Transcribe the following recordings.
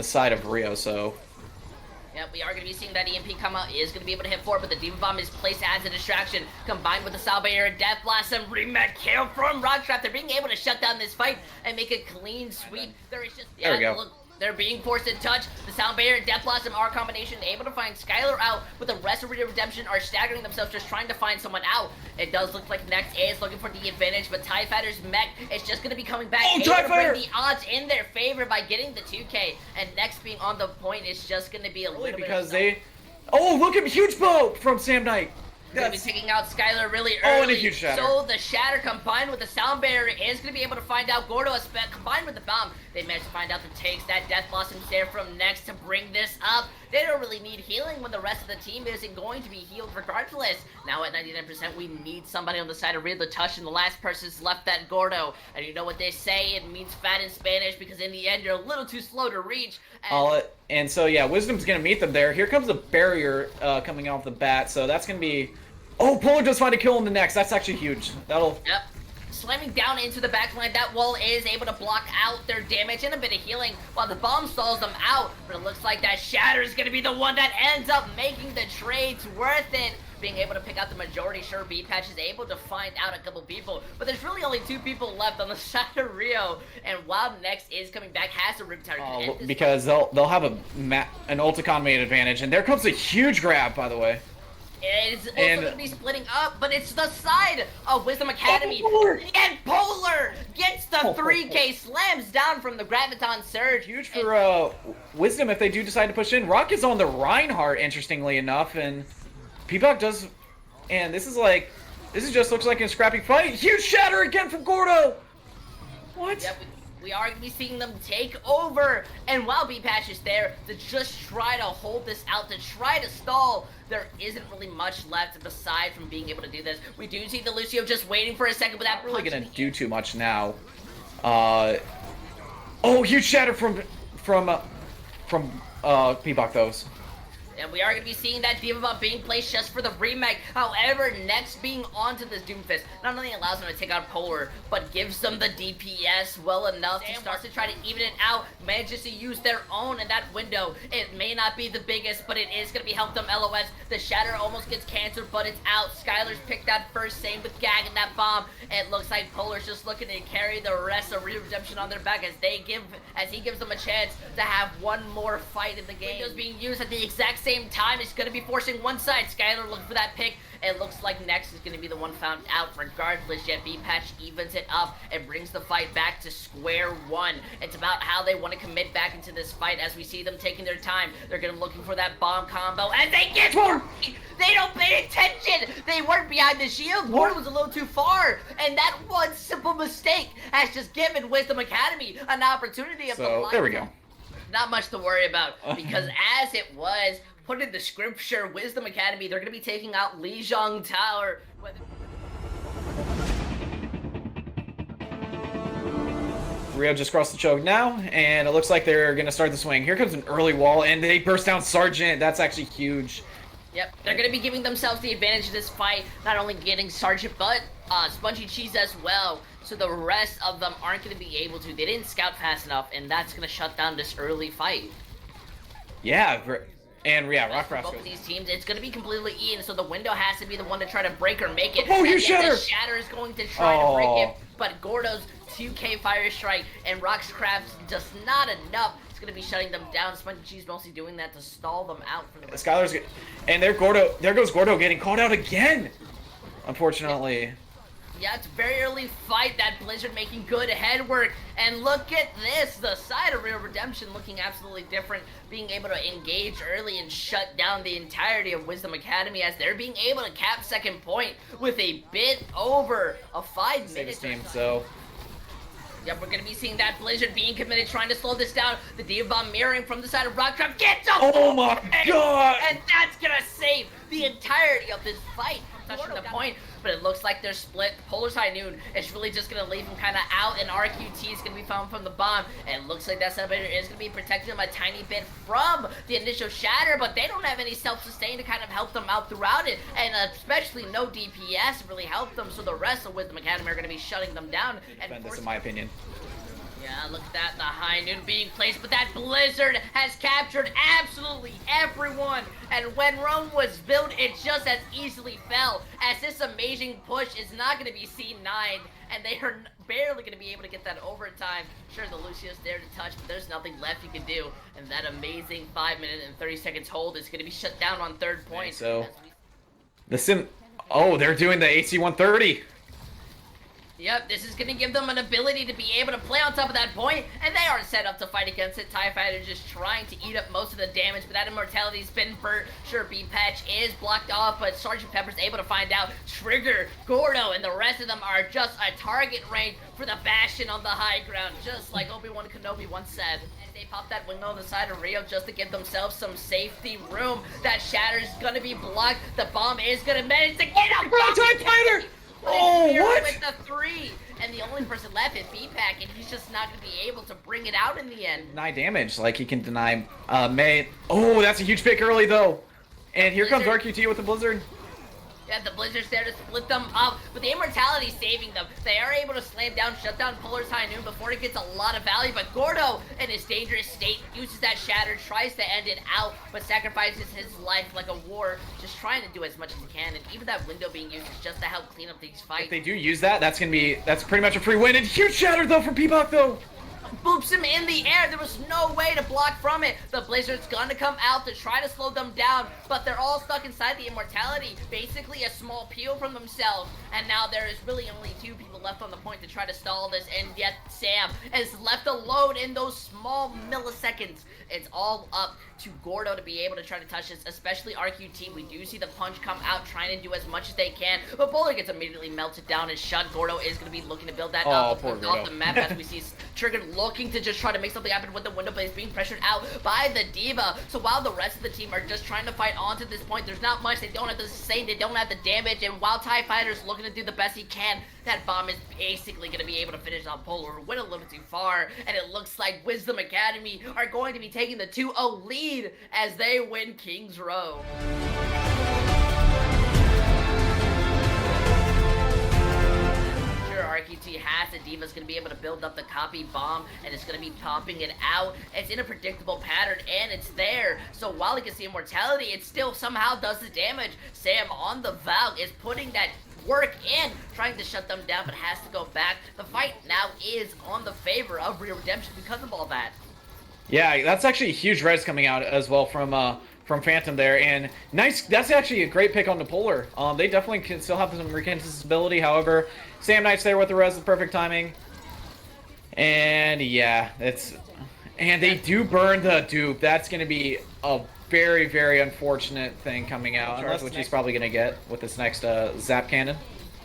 side of Rio. So Yep, we are going to be seeing that EMP come out. Is going to be able to hit forward, but the Diva Bomb is placed as a distraction. Combined with the Salvator and Death Blast and Remake kill from Rockstrap. They're being able to shut down this fight and make a clean sweep. There is just... There we go. Look, they're being forced to touch. The Soundbarrier, Death Blossom, R combination, able to find Skylar out, but the rest of Redemption are staggering themselves, just trying to find someone out. It does look like Next is looking for the advantage, but TIE Fighter's mech is just going to be coming back, able to bring the odds in their favor by getting the 2K, and Next being on the point is just going to be a little bit because they... Oh, look at huge bow from Sam Knight. Going to be taking out Skylar really early. Oh, and a huge shatter. So the shatter combined with the sound barrier is going to be able to find out Gordo combined with the bomb. They managed to find out the takes. That Death Blossom's there from Next to bring this up. They don't really need healing when the rest of the team isn't going to be healed regardless. Now at 99%, we need somebody on the side of Real the Touch, and the last person's left that Gordo. And you know what they say, it means fat in Spanish, because in the end, you're a little too slow to reach. And so, yeah, Wisdom's going to meet them there. Here comes the barrier coming off the bat, so that's going to be... Oh, Polar does find a kill in the next. That's actually huge. That'll... Yep. Slamming down into the backline, that wall is able to block out their damage and a bit of healing while the bomb stalls them out. But it looks like that shatter is going to be the one that ends up making the trades worth it. Being able to pick out the majority, sure, B-Patch is able to find out a couple people, but there's really only 2 people left on the side of Rio, and while Next is coming back, has a Riptide. Because they'll have an ult economy advantage, and there comes a huge grab, by the way. It's also going to be splitting up, but it's the side of Wisdom Academy. Polar. And Polar gets the 3K, slams down from the Graviton Surge. Huge for Wisdom if they do decide to push in. Rock is on the Reinhardt, interestingly enough, and Peacock does... And this just looks like a scrappy fight. Huge shatter again from Gordo! What? Yep, we are going to be seeing them take over. And while B-Patch is there to just try to hold this out, to try to stall, there isn't really much left aside from being able to do this. We do see the Lucio just waiting for a second without really going to do too much now. Oh, huge shatter from Peacock, those. And we are going to be seeing that Diva Bomb being placed just for the remake. However, Next being onto this Doomfist not only allows them to take out Polar, but gives them the DPS well enough to start to try to even it out. Manages to use their own in that window. It may not be the biggest, but it is going to be help them LOS. The Shatter almost gets canceled, but it's out. Skylar's picked that first, same with Gag and that bomb. It looks like Polar's just looking to carry the rest of Redemption on their back as he gives them a chance to have one more fight in the game. Windows being used at the exact same time. It's going to be forcing one side. Skylar looking for that pick. It looks like Next is going to be the one found out regardless, yet B-Patch evens it up and brings the fight back to square one. It's about how they want to commit back into this fight as we see them taking their time. They're going to looking for that bomb combo and they get more. They don't pay attention. They weren't behind the shield. Ward was a little too far, and that one simple mistake has just given Wisdom Academy an opportunity of So there we go. Not much to worry about, because as it was put in the scripture, Wisdom Academy, they're going to be taking out Lijiang Tower. Rio just crossed the choke now, and it looks like they're going to start the swing. Here comes an early wall, and they burst down Sergeant. That's actually huge. Yep, they're going to be giving themselves the advantage of this fight, not only getting Sergeant, but Spongy Cheese as well. So the rest of them aren't going to be able to. They didn't scout fast enough, and that's going to shut down this early fight. Yeah, and yeah, Rock both of these teams, it's going to be completely even, so the window has to be the one to try to break or make it. Oh, you shatter! The shatter is going to try to break it, but Gordo's 2K Fire Strike and Rock's Craft's just not enough. It's going to be shutting them down. Spongy Cheese mostly doing that to stall them out. Skylar's good. And there goes Gordo getting called out again, unfortunately. Yeah, it's a very early fight. That Blizzard making good head work. And look at this. The side of Real Redemption looking absolutely different. Being able to engage early and shut down the entirety of Wisdom Academy as they're being able to cap second point with a bit over a 5 minute team, so... Yep, we're going to be seeing that Blizzard being committed, trying to slow this down. The Diva Bomb mirroring from the side of Rocktrap gets up! Oh my god! And that's going to save the entirety of this fight. Touching the point, but it looks like they're split. Polar's High Noon is really just going to leave him kind of out, and RQT is going to be found from the bomb. And it looks like that Celebrator is going to be protecting them a tiny bit from the initial shatter, but they don't have any self-sustain to kind of help them out throughout it, and especially no DPS to really help them, so the rest of Wisdom Academy are going to be shutting them down. And this, in my opinion. Yeah, look at that, the high noon being placed, but that blizzard has captured absolutely everyone. And when Rome was built, it just as easily fell, as this amazing push is not going to be C9, and they are barely going to be able to get that overtime. Sure, the Lucio's there to touch, but there's nothing left you can do. And that amazing 5 minute and 30 seconds hold is going to be shut down on third point. So, the sim... Oh, they're doing the AC 130. Yep, this is going to give them an ability to be able to play on top of that point, and they are set up to fight against it. TIE Fighter just trying to eat up most of the damage, but that immortality's been burnt. Sure, B-Patch is blocked off, but Sergeant Pepper's able to find out. Trigger, Gordo, and the rest of them are just a target range for the Bastion on the high ground, just like Obi-Wan Kenobi once said. And they pop that window on the side of Rio just to give themselves some safety room. That Shatter's gonna be blocked. The bomb is gonna manage to get up. TIE Fighter! Oh, what? With the 3, and the only person left is B-Pack, and he's just not going to be able to bring it out in the end. Deny damage, like he can deny May. Oh, that's a huge pick early though. And here comes RQT with the Blizzard. Yeah, the Blizzard's there to split them up, but the immortality saving them. They are able to slam down, shut down Polar's High Noon before it gets a lot of value, but Gordo, in his dangerous state, uses that Shatter, tries to end it out, but sacrifices his life like a war, just trying to do as much as he can, and even that window being used is just to help clean up these fights. If they do use that, that's pretty much a free win, and huge Shatter though from Peacock though! Boops him in the air. There was no way to block from it. The Blizzard's gonna come out to try to slow them down, but they're all stuck inside the immortality, basically a small peel from themselves. And now there is really only 2 people left on the point to try to stall this, and yet Sam is left alone in those small milliseconds. It's all up to Gordo to be able to try to touch this, especially RQT. We do see the punch come out, trying to do as much as they can, but Bowler gets immediately melted down and shut. Gordo is going to be looking to build that up off the map as we see Trigger looking to just try to make something happen with the window, but he's being pressured out by the Diva. So while the rest of the team are just trying to fight on to this point, there's not much. They don't have the sustain, they don't have the damage, and while TIE Fighter's looking to do the best he can, that bomb is basically going to be able to finish on Polar. Went a little bit too far, and it looks like Wisdom Academy are going to be taking the 2-0 lead as they win Kings Row. RQT has it. Diva's going to be able to build up the copy bomb, and it's going to be popping it out. It's in a predictable pattern, and it's there. So while he can see immortality, it still somehow does the damage. Sam on the Valk is putting that work in, trying to shut them down, but has to go back. The fight now is on the favor of Real Redemption because of all that. Yeah, that's actually a huge res coming out as well from Phantom there, and nice. That's actually a great pick on the Polar. They definitely can still have some reconnaissance ability. However, Sam Knight's there with the res, with perfect timing. And yeah, and they do burn the dupe. That's going to be a very, very unfortunate thing coming out, which he's probably going to get with this next Zap Cannon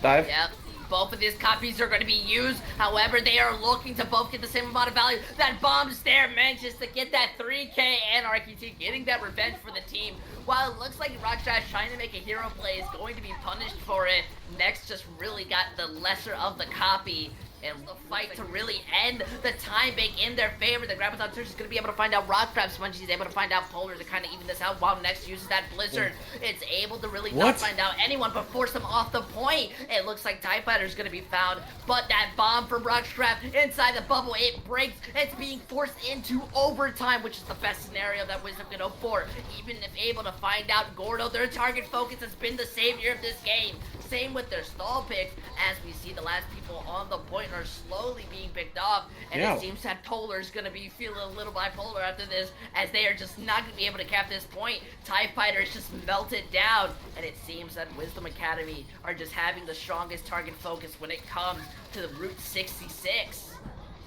dive. Yep. Both of these copies are going to be used. However, they are looking to both get the same amount of value. That bomb's there manages to get that 3K, and RQT getting that revenge for the team. While it looks like Rockstrash trying to make a hero play is going to be punished for it, Next just really got the lesser of the copy. And the fight to really end the time bank in their favor. The Graviton Search is going to be able to find out Rock Crab Sponge. He's able to find out Polar to kind of even this out, while Next uses that Blizzard. It's able to really not find out anyone but force them off the point. It looks like TIE Fighter is going to be found, but that bomb from Rock Trap inside the bubble, it breaks. It's being forced into overtime, which is the best scenario that Wisdom can hope for. Even if able to find out Gordo, their target focus has been the savior of this game. Same with their stall picks, as we see the last people on the point are slowly being picked off, and it seems that Polar is going to be feeling a little bipolar after this, as they are just not going to be able to cap this point. TIE Fighter is just melted down, and it seems that Wisdom Academy are just having the strongest target focus when it comes to the Route 66.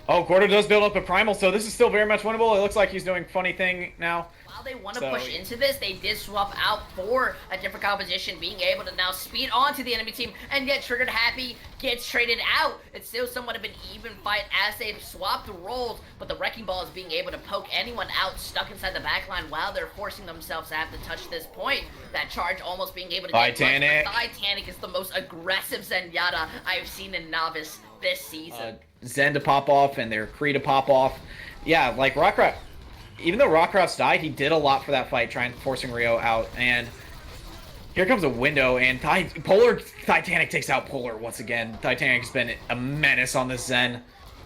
Oh, Gordo does build up a Primal, so this is still very much winnable. It looks like he's doing funny thing now. While they want to push into this, they did swap out for a different composition, being able to now speed onto the enemy team, and yet Triggered Happy gets traded out. It's still somewhat of an even fight as they've swapped the roles, but the Wrecking Ball is being able to poke anyone out stuck inside the backline while they're forcing themselves to have to touch this point. That charge almost being able to get Titanic. Titanic is the most aggressive Zenyatta I've seen in Novice this season. Zen to pop off and their Kree to pop off. Yeah, like Rockcraft, even though Rockcraft's died, he did a lot for that fight, forcing Rio out. And here comes a window, and Titanic takes out Polar once again. Titanic's been a menace on this Zen.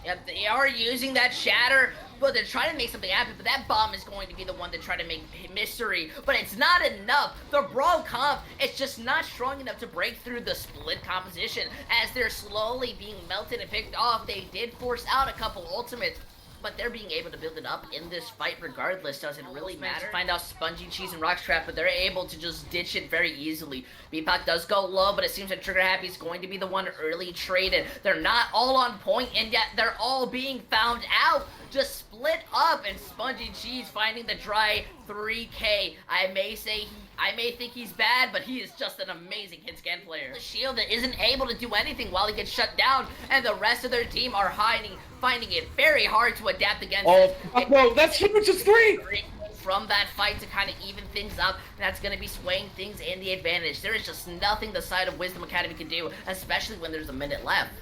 Yep, they are using that shatter, but they're trying to make something happen, but that bomb is going to be the one to try to make mystery. But it's not enough. The Brawl comp is just not strong enough to break through the split composition. As they're slowly being melted and picked off, they did force out a couple ultimates, but they're being able to build it up in this fight regardless. Does it really matter? Find out Spongy Cheese and Rockstrap, but they're able to just ditch it very easily. BPAC does go low, but it seems that Trigger Happy is going to be the one early traded. They're not all on point, and yet they're all being found out. Just split up, and Spongy Cheese finding the dry 3K. I may think he's bad, but he is just an amazing hit scan player. The shield that isn't able to do anything while he gets shut down, and the rest of their team are finding it very hard to adapt against. Oh, no, that's huge, it's 3! From that fight to kind of even things up, and that's going to be swaying things in the advantage. There is just nothing the side of Wisdom Academy can do, especially when there's a minute left.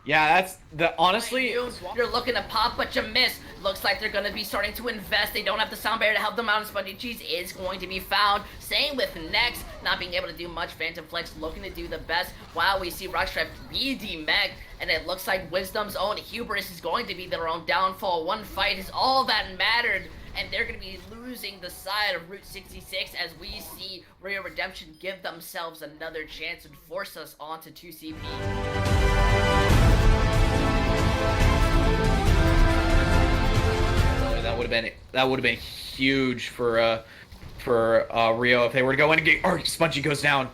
Yeah, that's the honestly. You're looking to pop, but you miss. Looks like they're going to be starting to invest. They don't have the sound barrier to help them out, and Spongy Cheese is going to be found. Same with Nex, not being able to do much. Phantom Flex looking to do the best. While we see Rockstrap be demeg, and it looks like Wisdom's own hubris is going to be their own downfall. One fight is all that mattered, and they're going to be losing the side of Route 66 as we see Rio Redemption give themselves another chance and force us onto 2CP. That would have been huge for Rio if they were to go in and get. Oh, Spongy goes down.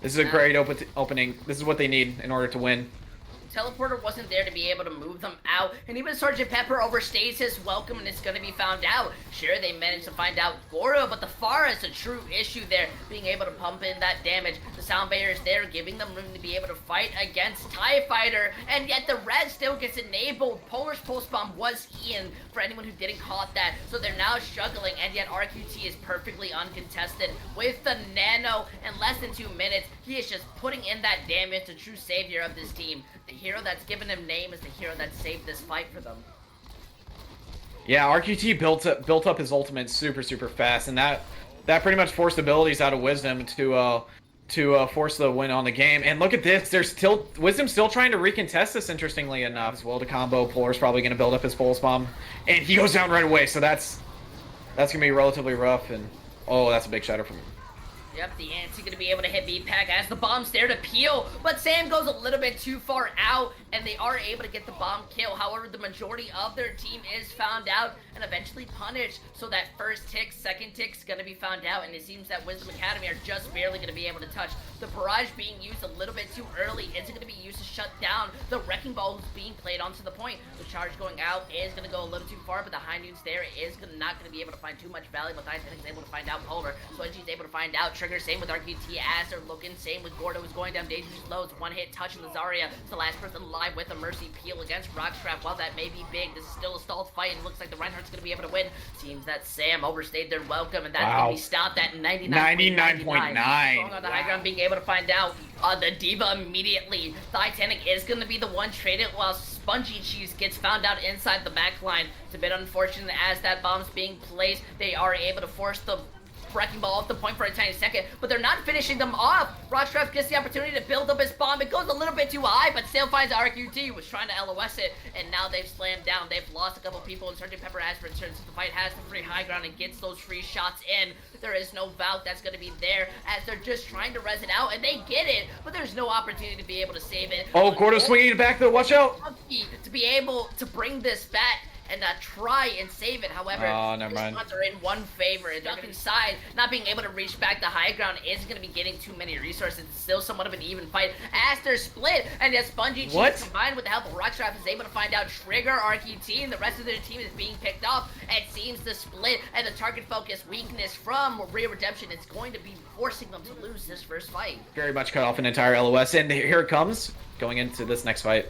This is a great opening. This is what they need in order to win. Teleporter wasn't there to be able to move them out, and even Sergeant Pepper overstays his welcome, and it's going to be found out. Sure, they managed to find out Goro, but the Pharah is a true issue there, being able to pump in that damage. The sound barrier is there, giving them room to be able to fight against TIE Fighter, and yet the red still gets enabled. Polar's Pulse Bomb was Ian, for anyone who didn't caught that, so they're now struggling, and yet RQT is perfectly uncontested. With the Nano, in less than 2 minutes, he is just putting in that damage, the true savior of this team. The hero that's given him name is the hero that saved this fight for them. Yeah, RQT built up his ultimate super fast, and that pretty much forced abilities out of Wisdom to force the win on the game. And look at this, Wisdom's still trying to recontest this, interestingly enough, as well to combo. Polar's probably going to build up his Pulse Bomb, and he goes down right away, so that's going to be relatively rough, and oh, that's a big shatter from him. Yep, the Ant's going to be able to hit BPAC as the bomb's there to peel, but Sam goes a little bit too far out, and they are able to get the bomb kill. However, the majority of their team is found out and eventually punished, so that first tick, second tick's going to be found out, and it seems that Wisdom Academy are just barely going to be able to touch. The barrage being used a little bit too early isn't going to be used to shut down the Wrecking Ball who's being played onto the point. The charge going out is going to go a little too far, but the high noons there is not going to be able to find too much value, but Titanic's able to find out Polar, so she's able to find out Trigger. Same with RQT as they're looking, same with Gordo who's going down dangerously low. It's one hit touch, and Lazaria is the last person alive with a Mercy Peel against Rockstrap. While that may be big, this is still a stalled fight, and looks like the Reinhardt's going to be able to win. Seems that Sam overstayed their welcome, and that's going to be stopped at 99.9. Strong on the high ground, being able to find out the Diva immediately. Titanic is going to be the one traded, while Spongy Cheese gets found out inside the back line. It's a bit unfortunate as that bomb's being placed. They are able to force the Wrecking Ball off the point for a tiny second, but they're not finishing them off. Rockstrap gets the opportunity to build up his bomb. It goes a little bit too high, but still finds RQT, was trying to LOS it, and now they've slammed down. They've lost a couple people, and Sergeant Pepper has returned, so the fight has the free high ground and gets those free shots in. There is no Valk that's going to be there, as they're just trying to res it out, and they get it, but there's no opportunity to be able to save it. Oh, Gordo swinging it back, though. Watch out! To be able to bring this back and try and save it. However, never mind. Spots are in one favor. Duck inside, not being able to reach back the high ground isn't going to be getting too many resources. It's still somewhat of an even fight as they're split, and yet Spongy Cheese combined with the help of Rockstrap is able to find out Trigger, RQT, and the rest of their team is being picked off. It seems the split and the target focus weakness from Rio Redemption is going to be forcing them to lose this first fight. Very much cut off an entire LOS, and here it comes, going into this next fight.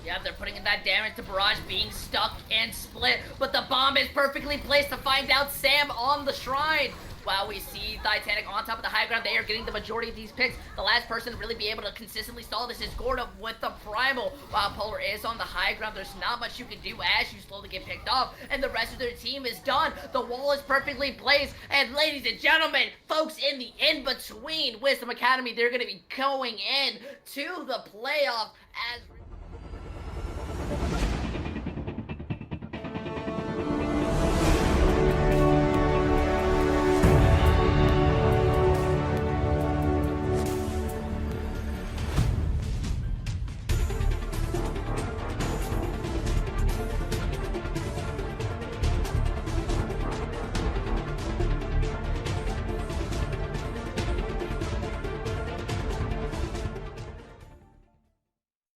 Yeah, they're putting in that damage to Barrage being stuck and split, but the bomb is perfectly placed to find out Sam on the shrine. While we see Titanic on top of the high ground, they are getting the majority of these picks. The last person to really be able to consistently stall this is Gordo with the Primal. While Polar is on the high ground, there's not much you can do as you slowly get picked off, and the rest of their team is done. The wall is perfectly placed, and ladies and gentlemen, folks in the in-between, Wisdom Academy, they're going to be going in to the playoff as...